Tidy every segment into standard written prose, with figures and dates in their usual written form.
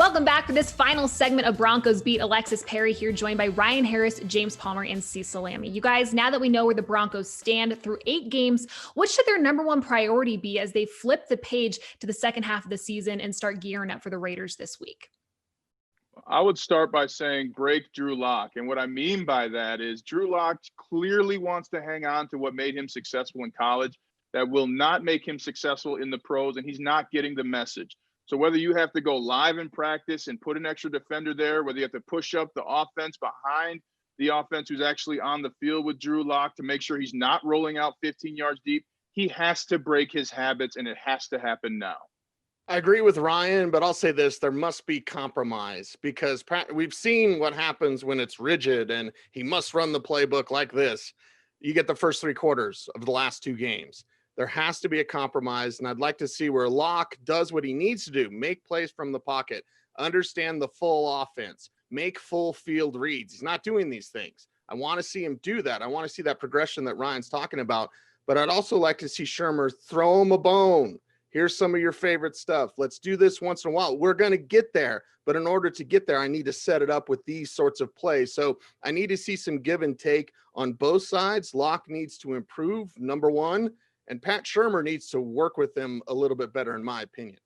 Welcome back for this final segment of Broncos Beat. Alexis Perry here, joined by Ryan Harris, James Palmer, and Cecil Lammey. You guys, now that we know where the Broncos stand through 8 games, what should their number one priority be as they flip the page to the second half of the season and start gearing up for the Raiders this week? I would start by saying break Drew Lock. And what I mean by that is Drew Lock clearly wants to hang on to what made him successful in college. That will not make him successful in the pros, and he's not getting the message. So whether you have to go live in practice and put an extra defender there, whether you have to push up the offense behind the offense who's actually on the field with Drew Lock to make sure he's not rolling out 15 yards deep, he has to break his habits, and it has to happen now. I agree with Ryan, but I'll say this, there must be compromise because we've seen what happens when it's rigid and he must run the playbook like this. You get the first 3 quarters of the last 2 games. There has to be a compromise, and I'd like to see where Locke does what he needs to do, make plays from the pocket, understand the full offense, make full field reads. He's not doing these things. I want to see him do that. I want to see that progression that Ryan's talking about, but I'd also like to see Shurmur throw him a bone. Here's some of your favorite stuff. Let's do this once in a while. We're going to get there, but in order to get there, I need to set it up with these sorts of plays. So I need to see some give and take on both sides. Locke needs to improve, number one, and Pat Shurmur needs to work with them a little bit better, in my opinion.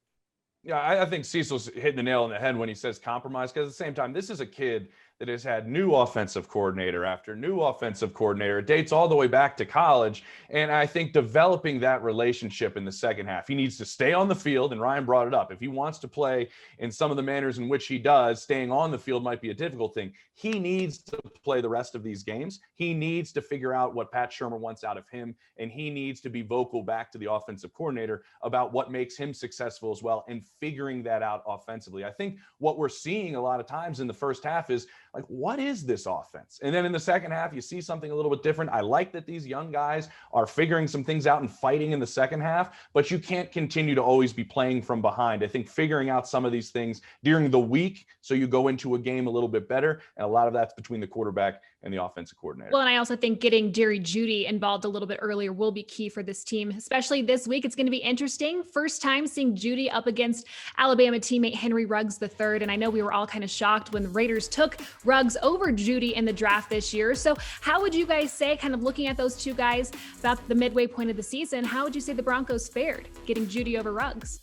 Yeah, I think Cecil's hitting the nail on the head when he says compromise, because at the same time, this is a kid that has had new offensive coordinator after new offensive coordinator. It dates all the way back to college. And I think developing that relationship in the second half, he needs to stay on the field. And Ryan brought it up. If he wants to play in some of the manners in which he does, staying on the field might be a difficult thing. He needs to play the rest of these games. He needs to figure out what Pat Shurmur wants out of him. And he needs to be vocal back to the offensive coordinator about what makes him successful as well and figuring that out offensively. I think what we're seeing a lot of times in the first half is like, what is this offense? And then in the second half, you see something a little bit different. I like that these young guys are figuring some things out and fighting in the second half, but you can't continue to always be playing from behind. I think figuring out some of these things during the week so you go into a game a little bit better, and a lot of that's between the quarterback and the offensive coordinator. Well, and I also think getting Jerry Jeudy involved a little bit earlier will be key for this team, especially this week. It's going to be interesting. First time seeing Jeudy up against Alabama teammate Henry Ruggs III. And I know we were all kind of shocked when the Raiders took Ruggs over Jeudy in the draft this year. So how would you guys say, kind of looking at those two guys about the midway point of the season, how would you say the Broncos fared getting Jeudy over Ruggs?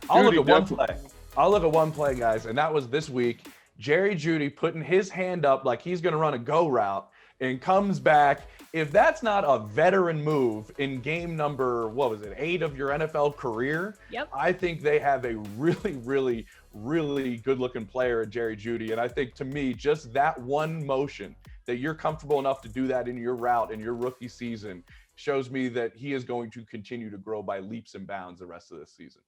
I'll look at one play, guys, and that was this week. Jerry Jeudy putting his hand up like he's going to run a go route and comes back. If that's not a veteran move in game number, 8 of your NFL career, Yep. I think they have a really, really, really good-looking player at Jerry Jeudy. And I think, to me, just that one motion, that you're comfortable enough to do that in your route in your rookie season, shows me that he is going to continue to grow by leaps and bounds the rest of this season.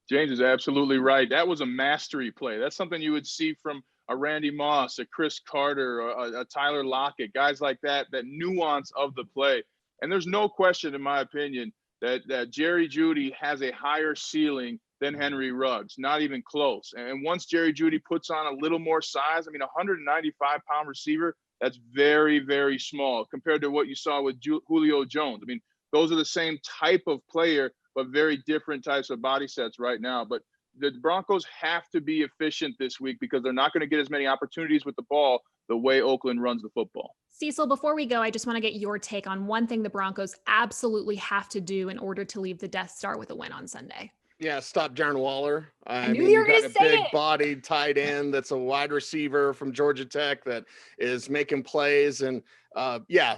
James is absolutely right. That was a mastery play. That's something you would see from a Randy Moss, a Chris Carter, a Tyler Lockett, guys like that, that nuance of the play. And there's no question, in my opinion, that Jerry Jeudy has a higher ceiling than Henry Ruggs, not even close. And once Jerry Jeudy puts on a little more size, I mean, a 195-pound receiver, that's very, very small compared to what you saw with Julio Jones. I mean, those are the same type of player, but very different types of body sets right now. But the Broncos have to be efficient this week because they're not going to get as many opportunities with the ball the way Oakland runs the football. Cecil, before we go, I just want to get your take on one thing the Broncos absolutely have to do in order to leave the Death Star with a win on Sunday. Yeah, stop Darren Waller. I knew you were going to say it. A big-bodied tight end that's a wide receiver from Georgia Tech that is making plays. And,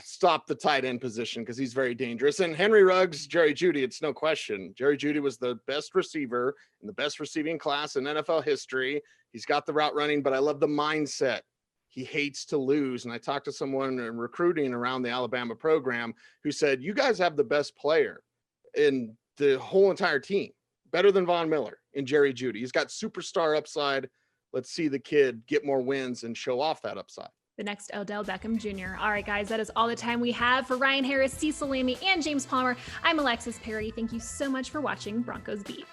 stop the tight end position because he's very dangerous. And Henry Ruggs, Jerry Jeudy, it's no question. Jerry Jeudy was the best receiver in the best receiving class in NFL history. He's got the route running, but I love the mindset. He hates to lose. And I talked to someone in recruiting around the Alabama program who said, you guys have the best player in the whole entire team. Better than Von Miller in Jerry Jeudy. He's got superstar upside. Let's see the kid get more wins and show off that upside. The next Odell Beckham Jr. All right, guys, that is all the time we have for Ryan Harris, Cecil Lammey, and James Palmer. I'm Alexis Perry. Thank you so much for watching Broncos Beat.